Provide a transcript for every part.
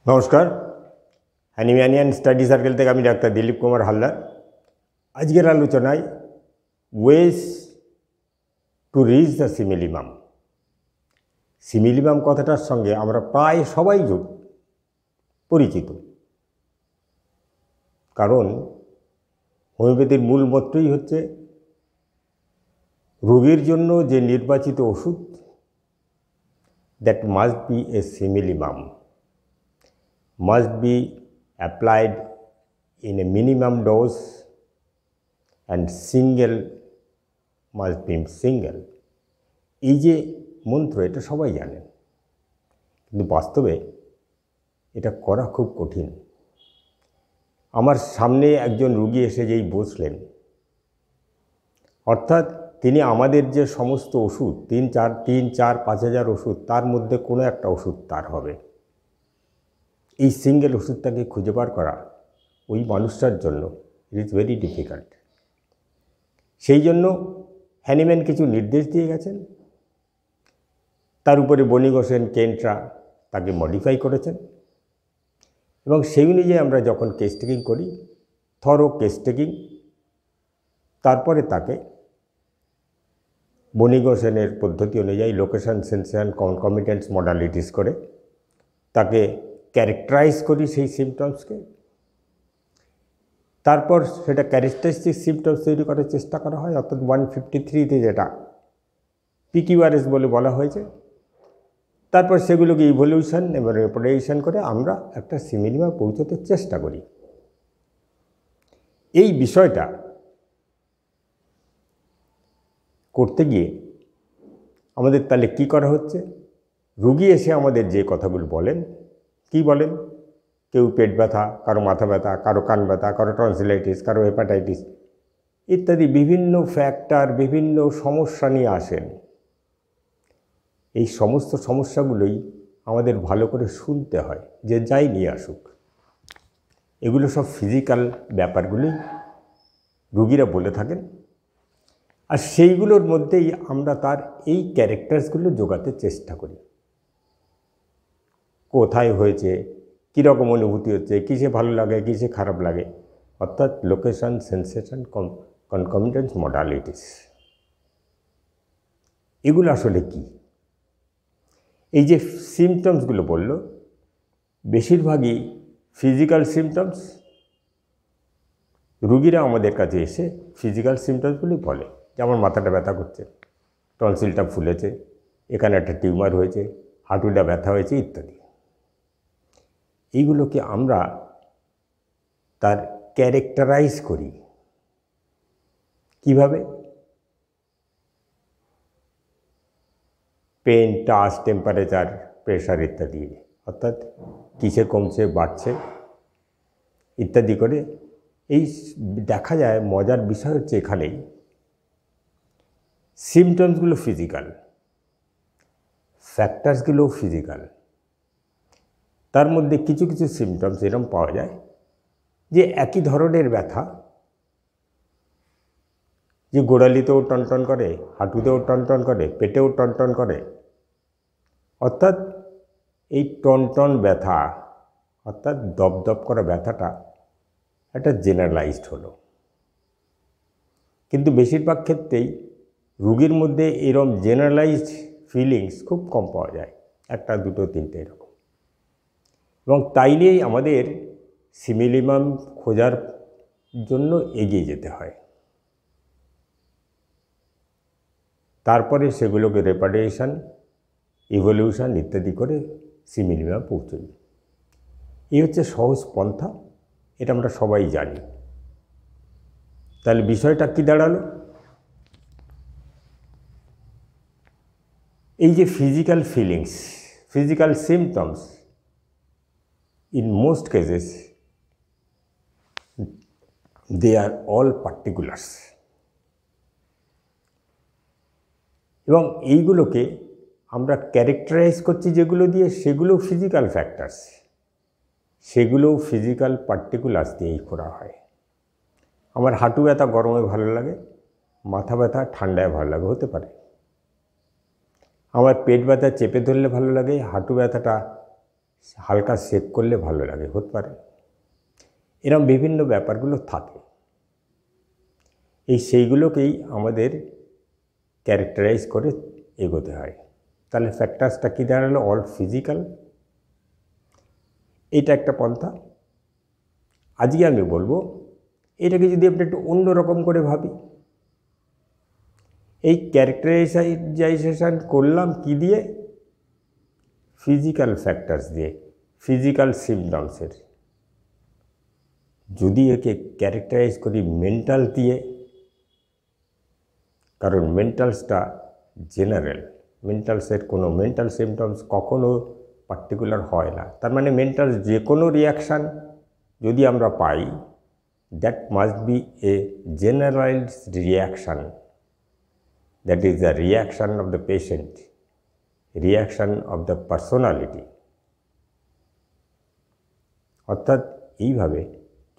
নমস্কার, অ্যানিম্যানিয়ান study circle থেকে আমি ডাক্তার দিলীপ কুমার হালদার। আজকের আলোচনায় ওয়েজ টু রিচ দ্য সিমিলিমাম। সিমিলিমাম কথাটার সঙ্গে আমরা প্রায় সবাই পরিচিত, কারণ হোমিওপ্যাথির মূল মন্ত্রই হচ্ছে রোগীর জন্য যে নির্বাচিত ওষুধ, that must be a similimum, must be applied in a minimum dose and single must be single। এই যে মন্ত্র, এটা সবাই জানেন, কিন্তু বাস্তবে এটা করা খুব কঠিন। আমার সামনে একজন রোগী এসে যেই বসলেন, অর্থাৎ তিনি আমাদের যে সমস্ত ওষুধ 3-4-5,000 ওষুধ, তার মধ্যে কোনো একটা ওষুধ তার হবে। এই সিঙ্গেল ওষুধটাকে খুঁজে বার করা ওই মানুষটার জন্য ইট ইজ ভেরি ডিফিকাল্ট। সেই জন্য হ্যানিম্যান কিছু নির্দেশ দিয়ে গেছেন, তার উপরে বনি হোসেন কেন্টরা তাকে মডিফাই করেছেন, এবং সেই অনুযায়ী আমরা যখন কেস টেকিং করি, থরো কেস টেকিং, তারপরে তাকে বনি হোসেনের পদ্ধতি অনুযায়ী লোকেশন, সেন্সেশন, কনকমিটেন্স মডালিটিস করে তাকে ক্যারেক্টারাইজ করি সেই সিমটমসকে। তারপর সেটা ক্যারেক্টারিস্টিক সিমটমস তৈরি করার চেষ্টা করা হয়, অর্থাৎ 153-তে যেটা PQRS বলে বলা হয়েছে। তারপর সেগুলোকে ইভলিউশন এবং রিপ্রোডাকশন করে আমরা একটা সিমিলিমাম পৌঁছতে চেষ্টা করি। এই বিষয়টা করতে গিয়ে আমাদের তাহলে কী করা হচ্ছে? রুগী এসে আমাদের যে কথাগুলো বলেন, কি বলেন? কেউ পেট ব্যথা, কারো মাথা ব্যথা, কারো কান ব্যথা, কারো টনসিলাইটিস, কারো হেপাটাইটিস ইত্যাদি বিভিন্ন ফ্যাক্টর, বিভিন্ন সমস্যা নিয়ে আসেন। এই সমস্ত সমস্যাগুলোই আমাদের ভালো করে শুনতে হয়, যে যাই নিয়ে আসুক। এগুলো সব ফিজিক্যাল ব্যাপারগুলোই রুগীরা বলে থাকেন, আর সেইগুলোর মধ্যেই আমরা তার এই ক্যারেক্টার্সগুলো জোগাতে চেষ্টা করি। কোথায় হয়েছে, কীরকম অনুভূতি হচ্ছে, কিসে ভালো লাগে, কিসে খারাপ লাগে, অর্থাৎ লোকেশন, সেন্সেশন, কনকমিটেন্স মডালিটিস। এগুলো আসলে কি? এই যে সিমটমসগুলো বলল, বেশিরভাগই ফিজিক্যাল সিমটমস। রুগীরা আমাদের কাছে এসে ফিজিক্যাল সিমটমসগুলি বলে, যেমন মাথাটা ব্যথা করছে, টনসিলটা ফুলেছে, এখানে একটা টিউমার হয়েছে, হাঁটুটা ব্যথা হয়েছে ইত্যাদি। এইগুলোকে আমরা তার ক্যারেক্টারাইজ করি কিভাবে? পেন, টাচ, টেম্পারেচার, প্রেশার ইত্যাদি, অর্থাৎ কিসে কমছে, বাড়ছে ইত্যাদি করে। এই দেখা যায়, মজার বিষয় হচ্ছে এখানেই সিমটমসগুলো ফিজিক্যাল, ফ্যাক্টরসগুলোও ফিজিক্যাল। তার মধ্যে কিছু কিছু সিমটমস এরকম পাওয়া যায় যে একই ধরনের ব্যথা, যে গোড়ালিতেও টনটন করে, হাঁটুতেও টনটন করে, পেটেও টনটন করে, অর্থাৎ এই টনটন ব্যথা, অর্থাৎ দপদপ করা ব্যথাটা একটা জেনারেলাইজড হলো। কিন্তু বেশিরভাগ ক্ষেত্রেই রোগীর মধ্যে এরকম জেনারেলাইজড ফিলিংস খুব কম পাওয়া যায়, 1-2-3 এরকম। এবং তাই নিয়েই আমাদের সিমিলিমাম খোঁজার জন্য এগিয়ে যেতে হয়। তারপরে সেগুলোকে রেপার্ডেশন, ইভলিউশন ইত্যাদি করে সিমিলিমাম পৌঁছই। এই হচ্ছে সহজ পন্থা, এটা আমরা সবাই জানি। তাহলে বিষয়টা কি দাঁড়ালো? এই যে physical feelings, physical symptoms, in most cases they are all particulars, এবং এইগুলোকে আমরা ক্যারেক্টারাইজ করছি যেগুলো দিয়ে, সেগুলো ফিজিক্যাল ফ্যাক্টরস, সেগুলোও ফিজিক্যাল পার্টিকুলার্স দিয়েই করা হয়। আমার হাঁটু ব্যথা গরমে ভালো লাগে, মাথা ব্যথা ঠান্ডায় ভালো লাগে, হতে পারে। আমার পেট ব্যথা চেপে ধরলে ভালো লাগে, হাঁটু ব্যথাটা হালকা সেক করলে ভালো লাগে, হতে পারে। এরকম বিভিন্ন ব্যাপারগুলো থাকে। সেইগুলোকেই আমাদের ক্যারেক্টারাইজ করে এগোতে হয়। তাহলে ফ্যাক্টার্সটা কী দাঁড়ালো? All physical. এটা একটা পন্থা। আজকে আমি বলবো এটাকে যদি আমরা একটু অন্যরকম করে ভাবি, এই ক্যারেক্টারাইজেশন করলাম কি দিয়ে? ফিজিক্যাল ফ্যাক্টরস দিয়ে, ফিজিক্যাল সিমটমসের। যদি একে ক্যারেক্টারাইজ করি মেন্টাল দিয়ে, কারণ মেন্টালসটা জেনারেল, মেন্টালসের কোনো মেন্টাল সিমটমস কখনো পার্টিকুলার হয় না। তার মানে মেন্টালস যে কোনো রিয়াকশান যদি আমরা পাই, that must be a generalised reaction, that is the reaction of the patient, reaction of the personality. অর্থাৎ এইভাবে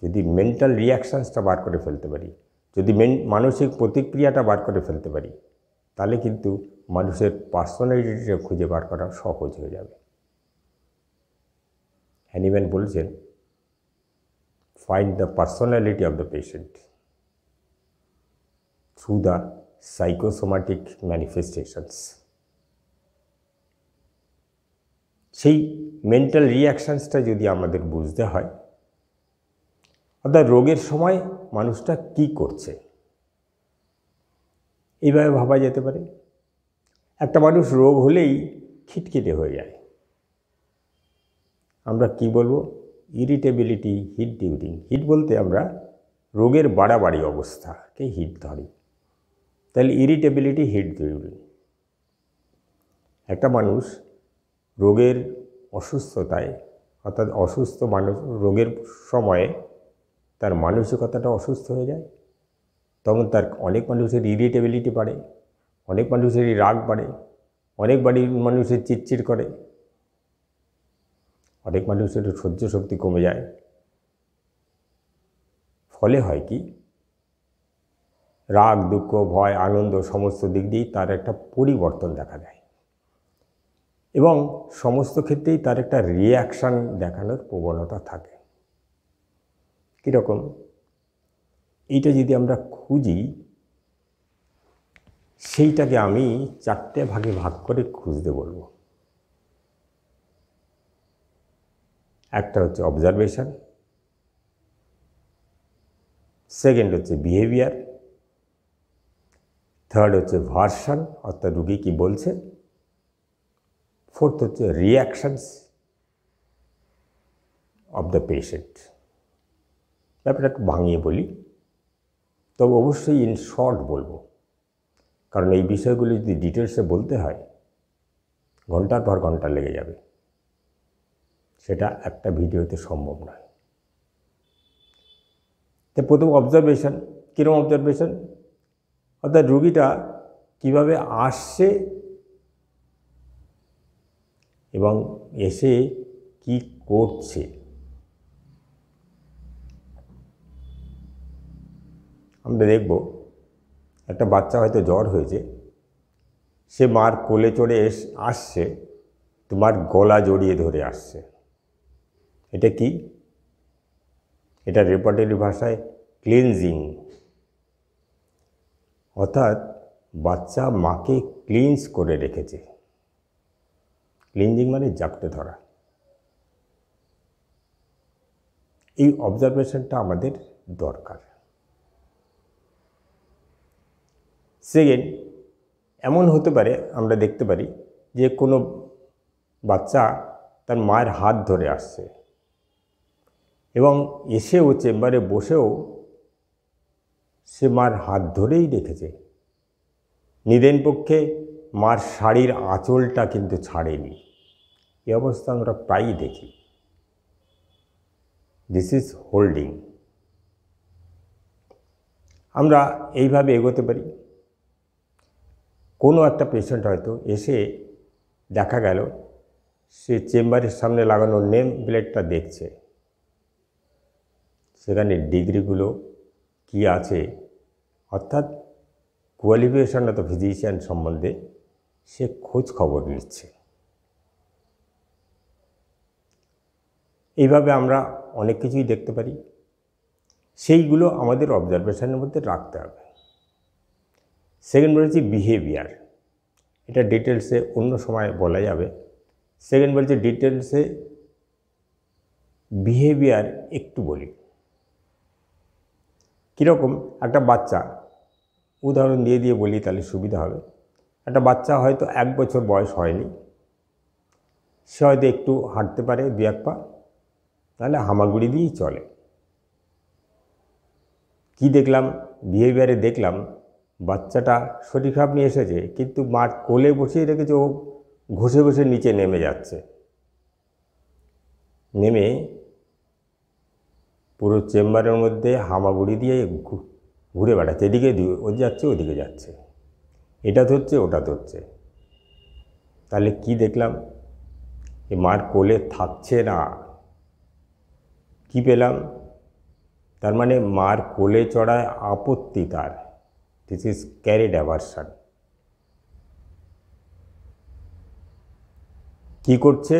যদি মেন্টাল রিয়াকশানসটা বার করে ফেলতে পারি, যদি মানসিক প্রতিক্রিয়াটা বার করে ফেলতে পারি, তাহলে কিন্তু মানুষের পার্সোনালিটিটা খুঁজে বার করা সহজ হয়ে যাবে। হ্যানিম্যান বলছেন, find the personality of the patient through the psychosomatic manifestations. সেই মেন্টাল রিয়াকশানসটা যদি আমাদের বুঝতে হয়, অর্থাৎ রোগের সময় মানুষটা কি করছে, এইভাবে ভাবা যেতে পারে। একটা মানুষ রোগ হলেই খিটখিটে হয়ে যায়, আমরা কি বলবো? Irritability, hit during. হিট বলতে আমরা রোগের বাড়াবাড়ি অবস্থাকে হিট ধরি, তাহলে ইরিটেবিলিটি, হিট ডিউরিং। একটা মানুষ রোগের অসুস্থতায়, অর্থাৎ অসুস্থ মানুষ রোগের সময়ে তার মানসিকতাটা অসুস্থ হয়ে যায়, তখন তার অনেক মানুষের ইরিটেবিলিটি বাড়ে, অনেক মানুষেরই রাগ বাড়ে, অনেক মানুষের চিড়চিড় করে, অনেক মানুষের সহ্য শক্তি কমে যায়। ফলে হয় কি? রাগ, দুঃখ, ভয়, আনন্দ সমস্ত দিক দিয়েই তার একটা পরিবর্তন দেখা দেয়, এবং সমস্ত ক্ষেত্রেই তার একটা রিয়াকশান দেখানোর প্রবণতা থাকে। কীরকম? এইটা যদি আমরা খুঁজি, সেইটাকে আমি 4টে ভাগে ভাগ করে খুঁজতে বলবো। একটা হচ্ছে অবজারভেশন, সেকেন্ড হচ্ছে বিহেভিয়ার, থার্ড হচ্ছে ভার্সন, অর্থাৎ রুগী কী বলছে, ফোর্থ হচ্ছে রিয়াকশানস অফ দ্য পেশেন্ট। ব্যাপারটা একটু ভাঙিয়ে বলি, তবে অবশ্যই ইন শর্ট বলবো, কারণ এই বিষয়গুলি যদি ডিটেলসে বলতে হয় ঘন্টার পর ঘন্টা লেগে যাবে, সেটা একটা ভিডিওতে সম্ভব নয়। তো প্রথম অবজারভেশন, কীরকম অবজারভেশন? অর্থাৎ রুগীটা কীভাবে আসছে এবং এসে কি করছে। আমরা দেখব একটা বাচ্চা হয়তো জ্বর হয়েছে, সে মার কোলে চড়ে আসছে, তোমার গলা জড়িয়ে ধরে আসছে। এটা কি? এটা রেপার্টরি ভাষায় ক্লিনজিং, অর্থাৎ বাচ্চা মাকে ক্লিনজ করে রেখেছে। ক্লিনজিং মানে জাপটে ধরা। এই অবজারভেশনটা আমাদের দরকার। সেকেন্ড, এমন হতে পারে আমরা দেখতে পারি যে কোনো বাচ্চা তার মায়ের হাত ধরে আসছে এবং এসেও চেম্বারে বসেও সে মার হাত ধরেই রেখেছে, নিদেন পক্ষে মার শাড়ির আঁচলটা কিন্তু ছাড়েনি। এই অবস্থা আমরা প্রায়ই দেখি। This is holding. আমরা এইভাবে এগোতে পারি। কোনো একটা পেশেন্ট হয়তো এসে দেখা গেল সে চেম্বারের সামনে লাগানো নেম প্লেটটা দেখছে, সেখানে ডিগ্রিগুলো কি আছে, অর্থাৎ কোয়ালিফিকেশন অফ দ্য ফিজিশিয়ান সম্বন্ধে সে খোঁজ খবর নিচ্ছে। এইভাবে আমরা অনেক কিছুই দেখতে পারি, সেইগুলো আমাদের অবজারভেশনের মধ্যে রাখতে হবে। সেকেন্ড বলেছি বিহেভিয়ার, এটা ডিটেলসে অন্য সময় বলা যাবে। সেকেন্ড বলছে ডিটেলসে বিহেভিয়ার একটু বলি। কীরকম, একটা বাচ্চা, উদাহরণ দিয়ে দিয়ে বলি তাহলে সুবিধা হবে। একটা বাচ্চা হয়তো 1 বছর বয়স হয়নি, সে হয়তো একটু হাঁটতে পারে 2-1 পা, তাহলে হামাগুড়ি দিয়েই চলে। কি দেখলাম বিহেভিয়ারে, দেখলাম বাচ্চাটা শরীর খারাপ নিয়ে এসেছে, কিন্তু মার কোলে বসিয়ে রেখেছে, ও ঘষে ঘষে নিচে নেমে যাচ্ছে, নেমে পুরো চেম্বারের মধ্যে হামাগুড়ি দিয়ে ঘুরে বেড়াচ্ছে, এদিকে ও যাচ্ছে ওদিকে যাচ্ছে, এটা ধরছে ওটা ধরছে। তাহলে কি দেখলাম, এ মার কোলে থাকছে না। কি পেলাম, তার মানে মার কোলে চড়ায় আপত্তি তার, দিস ইজ ক্যারিড অ্যাভারশন। কি করছে,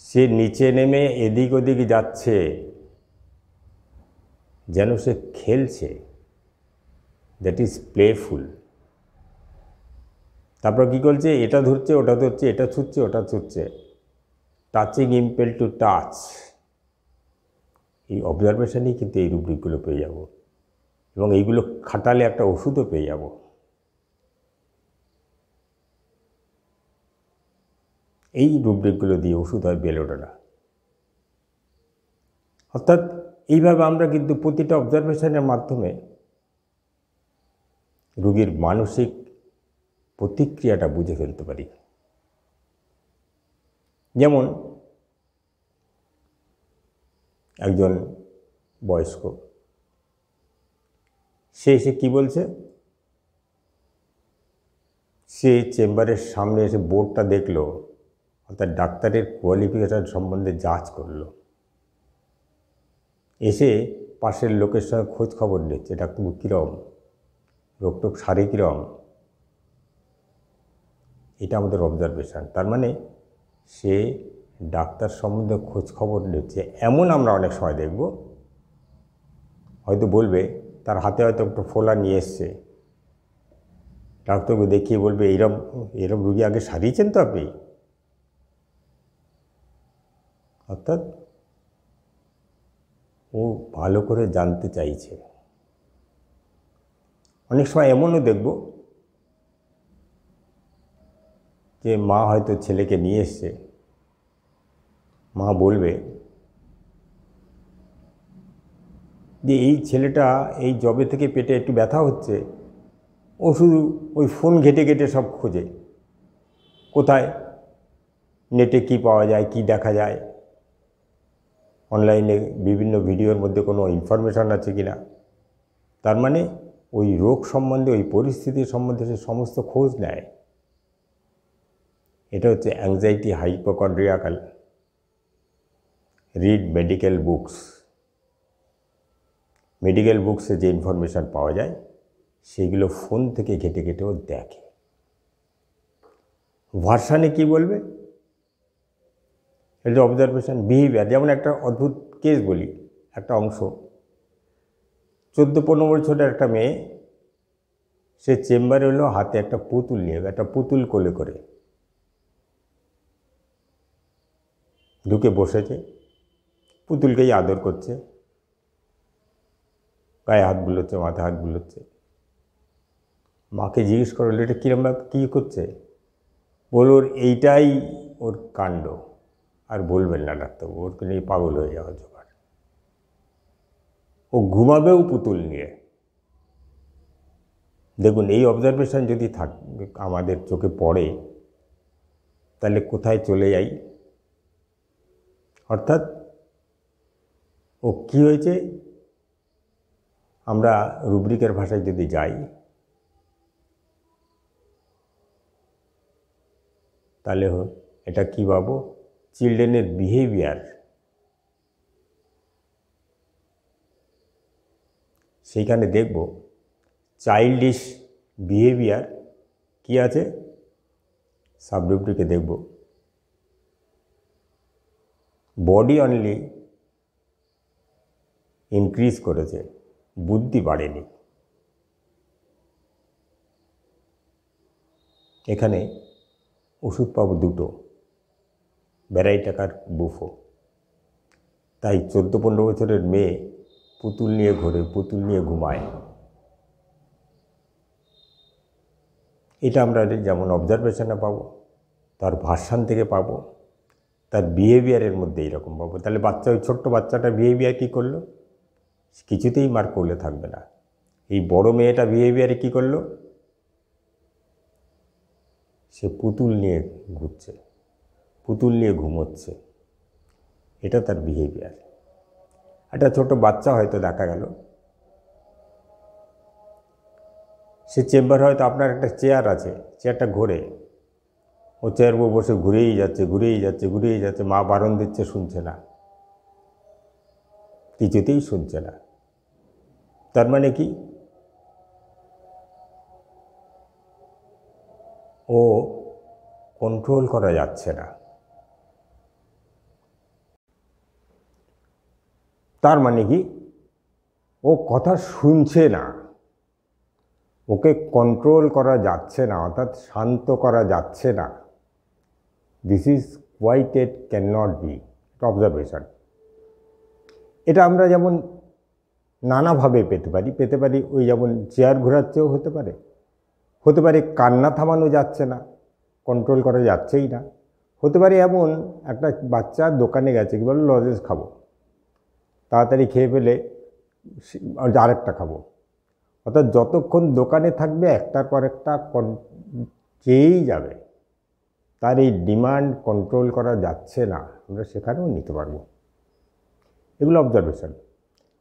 সে নিচে নেমে এদিক ওদিক যাচ্ছে, যেন সে খেলছে, দ্যাট ইজ প্লেফুল। তারপর কী করছে, এটা ধরছে ওটা ধরছে, এটা ছুটছে ওটা ছুটছে, টাচিং ইম্পেল টু টাচ। এই অবজারভেশনেই কিন্তু এই রুব্রিকগুলো পেয়ে যাব, এবং এইগুলো খাটালে একটা ওষুধও পেয়ে যাব। এই রুব্রিকগুলো দিয়ে ওষুধ হয় বেলোডোনা। অর্থাৎ এইভাবে আমরা কিন্তু প্রতিটা অবজারভেশনের মাধ্যমে রোগীর মানসিক প্রতিক্রিয়াটা বুঝে ফেলতে পারি। যেমন একজন বয়স্ক, সে এসে কী বলছে, সে চেম্বারের সামনে এসে বোর্ডটা দেখলো, অর্থাৎ ডাক্তারের কোয়ালিফিকেশন সম্বন্ধে যাচ করলো, এসে পাশের লোকের সঙ্গে খোঁজ খবর নিচ্ছে, ডাক্তারবাবু কীরম, রোগটোক সারে কীরম। এটা আমাদের অবজারভেশন। তার মানে সে ডাক্তার সম্বন্ধে খোঁজ খবর নিচ্ছে। এমন আমরা অনেক সময় দেখব, হয়তো বলবে, তার হাতে হয়তো একটা ফোলা নিয়ে এসছে, ডাক্তারকে দেখিয়ে বলবে, এরম রুগী আগে সারিয়েছেন তো আপনি। অর্থাৎ ও ভালো করে জানতে চাইছে। অনেক সময় এমনও দেখব যে মা হয়তো ছেলেকে নিয়ে এসছে, মা বলবে যে এই ছেলেটা এই জবে থেকে পেটে একটু ব্যথা হচ্ছে, ও শুধু ওই ফোন ঘেটে ঘেটে সব খোঁজে, কোথায় নেটে কি পাওয়া যায়, কি দেখা যায়, অনলাইনে বিভিন্ন ভিডিওর মধ্যে কোনো ইনফরমেশান আছে কি না। তার মানে ওই রোগ সম্বন্ধে, ওই পরিস্থিতি সম্বন্ধে সে সমস্ত খোঁজ নেয়। এটা হচ্ছে anxiety hypochondriacal. Read medical books. Medical বুকসে যে ইনফরমেশান পাওয়া যায় সেগুলো ফোন থেকে ঘেটে ঘেটেও দেখে। ভার্সানে কি বলবে, এটা অবজারভেশন। বিহেভিয়ার, যেমন একটা অদ্ভুত কেস বলি, একটা অংশ। 14-15 বছরের একটা মেয়ে, সে চেম্বারে হলো, হাতে একটা পুতুল নিয়ে, একটা পুতুল কোলে করে ঢুকে বসেছে, পুতুলকেই আদর করছে, গায়ে হাত বুলোচ্ছে, মাথায় হাত বুলোচ্ছে। মাকে জিজ্ঞেস করলো, এটা কীরকম, কী করছে? বলল, ওর এইটাই ওর কাণ্ড, আর বলবেন না ডাক্তারবাবু, ওর নিয়ে পাগল হয়ে যাওয়া জোগাড়। ও ঘুমাবেও পুতুল নিয়ে। দেখুন, এই অবজারভেশন যদি আমাদের চোখে পড়ে, তাহলে কোথায় চলে যাই। অর্থাৎ ও কী হয়েছে, আমরা রুব্রিকের ভাষায় যদি যাই, তাহলে এটা কী পাবো, চিলড্রেনের বিহেভিয়ার। সেইখানে দেখব চাইল্ডিশ বিহেভিয়ার কি আছে, সাবরুব্রিকে দেখব বডি অনলি ইনক্রিজ করেছে, বুদ্ধি বাড়েনি। এখানে ওষুধ পাবো দুটো, বেড়াই টাকার বুফো। তাই 14-15 বছরের মেয়ে পুতুল নিয়ে ঘোরে, পুতুল নিয়ে ঘুমায়। এটা আমরা যেমন অবজারভেশনে পাবো, তার ভার্সান থেকে পাবো, তার বিহেভিয়ারের মধ্যে এইরকম পাবো। তাহলে বাচ্চা, ওই ছোট্ট বাচ্চাটা বিহেভিয়ার কী করলো? কিছুতেই মার করলে থাকবে না। এই বড় মেয়েটা বিহেভিয়ারে কী করলো? সে পুতুল নিয়ে ঘুরছে, পুতুল নিয়ে ঘুমোচ্ছে, এটা তার বিহেভিয়ার। একটা ছোট বাচ্চা হয়তো দেখা গেল, সে চেম্বার, হয়তো আপনার একটা চেয়ার আছে, চেয়ারটা ঘোরে, ও চেয়ার বসে ঘুরেই যাচ্ছে, ঘুরেই যাচ্ছে, ঘুরেই যাচ্ছে, মা বারণ দিচ্ছে, শুনছে না, কিছুতেই শুনছে না। তার মানে কি? ও কন্ট্রোল করা যাচ্ছে না। তার মানে কি? ও কথা শুনছে না, ওকে কন্ট্রোল করা যাচ্ছে না, অর্থাৎ শান্ত করা যাচ্ছে না। This is white it can not be observation. এটা আমরা যেমন নানাভাবে পেতে পারি। ওই যেমন চেয়ার ঘোরাচ্ছেও হতে পারে কান্না থামানো যাচ্ছে না, কন্ট্রোল করা যাচ্ছেই না। হতে পারে এমন একটা বাচ্চা দোকানে গেছে, কি বলে লজেন্স খাবো, তাড়াতাড়ি খেয়ে ফেলে আরেকটা খাবো, অর্থাৎ যতক্ষণ দোকানে থাকবে একটার পর একটা চেয়েই যাবে। তার এই ডিমান্ড কন্ট্রোল করা যাচ্ছে না, আমরা সেখানেও নিতে পারবো। এগুলো অবজারভেশন।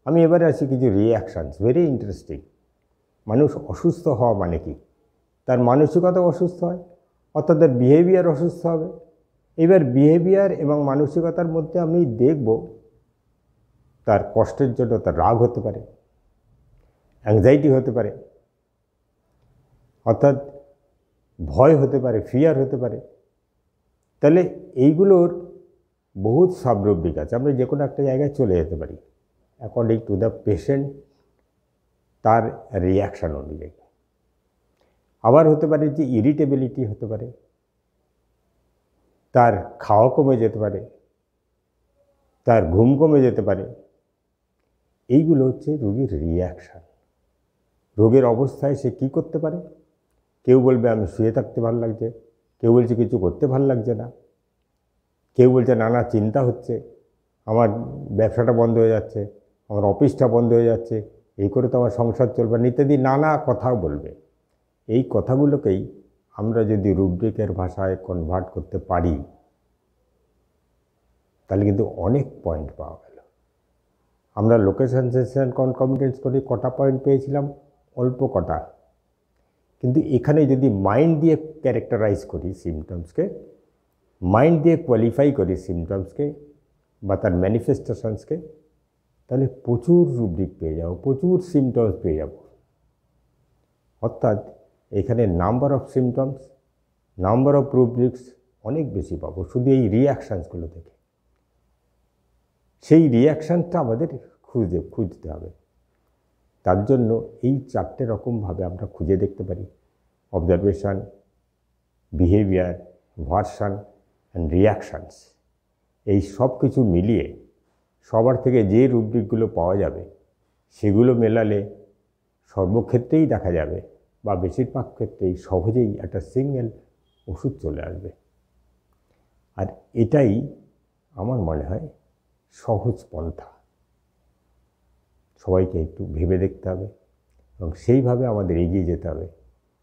আমি এবারে আসি কিছু রিয়াকশানস, ভেরি ইন্টারেস্টিং। মানুষ অসুস্থ হওয়া মানে কি? তার মানসিকতা অসুস্থ হয়, অর্থাৎ তার বিহেভিয়ার অসুস্থ হবে। এবার বিহেভিয়ার এবং মানসিকতার মধ্যে আমি দেখব তার কষ্টের জন্য তার রাগ হতে পারে, অ্যাংজাইটি হতে পারে, অর্থাৎ ভয় হতে পারে, ফিয়ার হতে পারে। তাহলে এইগুলোর বহুত সাবরুব্রিক আছে। আমরা যে কোনো একটা জায়গায় চলে যেতে পারি অ্যাকর্ডিং টু দ্য পেশেন্ট, তার রিয়াকশান অনুযায়ী। আবার হতে পারে যে ইরিটেবিলিটি হতে পারে, তার খাওয়া কমে যেতে পারে, তার ঘুম কমে যেতে পারে। এইগুলো হচ্ছে রোগীর রিয়াকশান। রোগের অবস্থায় সে কী করতে পারে? কেউ বলবে আমি শুয়ে থাকতে ভালো লাগছে, কেউ বলছে কিছু করতে ভালো লাগছে না, কেউ বলছে নানা চিন্তা হচ্ছে, আমার ব্যবসাটা বন্ধ হয়ে যাচ্ছে, আমার অফিসটা বন্ধ হয়ে যাচ্ছে, এই করে তো আমার সংসার চলবে না, ইত্যাদি নানা কথাও বলবে। এই কথাগুলোকেই আমরা যদি রুব্রিকের ভাষায় কনভার্ট করতে পারি, তাহলে কিন্তু অনেক পয়েন্ট পাওয়া গেল। আমরা লোকেশন, সেন্সেশন, কনকমিটেন্স করে কটা পয়েন্ট পেয়েছিলাম? অল্প কটা। কিন্তু এখানে যদি মাইন্ড দিয়ে ক্যারেক্টারাইজ করি সিমটমসকে, মাইন্ড দিয়ে কোয়ালিফাই করি সিমটমসকে বা তার ম্যানিফেস্টেশনসকে, তাহলে প্রচুর রুব্রিক পেয়ে যাব, প্রচুর সিমটমস পেয়ে যাব। অর্থাৎ এখানে number of symptoms, number of rubrics অনেক বেশি পাবো শুধু এই রিয়াকশানসগুলো থেকে। সেই রিয়াকশানটা আমাদের খুঁজতে হবে। তার জন্য এই 4টে রকমভাবে আমরা খুঁজে দেখতে পারি: observation, behaviour, version and reactions. এই সব কিছু মিলিয়ে সবার থেকে যে রুব্রিকগুলো পাওয়া যাবে সেগুলো মেলালে সর্বক্ষেত্রেই দেখা যাবে বা বেশিরভাগ ক্ষেত্রেই সহজেই একটা সিঙ্গেল ওষুধ চলে আসবে। আর এটাই আমার মনে হয় সহজ পন্থা। সবাইকে একটু ভেবে দেখতে হবে এবং সেইভাবে আমাদের এগিয়ে যেতে হবে।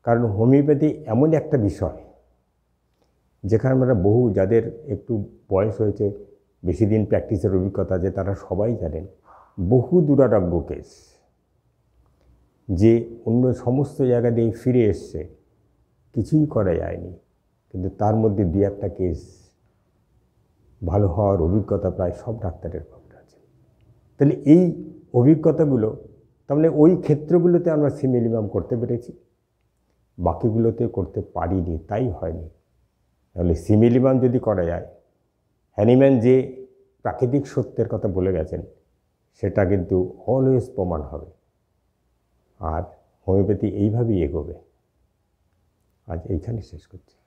কারণ হোমিওপ্যাথি এমন একটা বিষয় যেখানে আমরা যাদের একটু বয়স হয়েছে, বেশি দিন প্র্যাকটিসের অভিজ্ঞতা আছে, তারা সবাই জানেন বহু দুরারোগ্য কেস যে অন্য সমস্ত জায়গা দিয়ে ফিরে এসছে, কিছুই করা যায়নি, কিন্তু তার মধ্যে 2-1টা কেস ভালো হওয়ার অভিজ্ঞতা প্রায় সব ডাক্তারের পক্ষে আছে। তাহলে এই অভিজ্ঞতাগুলো, তার মানে ওই ক্ষেত্রগুলোতে আমরা সিমিলিমাম করতে পেরেছি, বাকিগুলোতে করতে পারিনি, তাই হয়নি। তাহলে সিমিলিমাম যদি করা যায়, হ্যানিম্যান যে প্রাকৃতিক সত্যের কথা বলে গেছেন, সেটা কিন্তু অলওয়েজ প্রমাণ হবে। আর হোমিওপ্যাথি এইভাবেই এগোবে। আজ এইখানে শেষ করছি।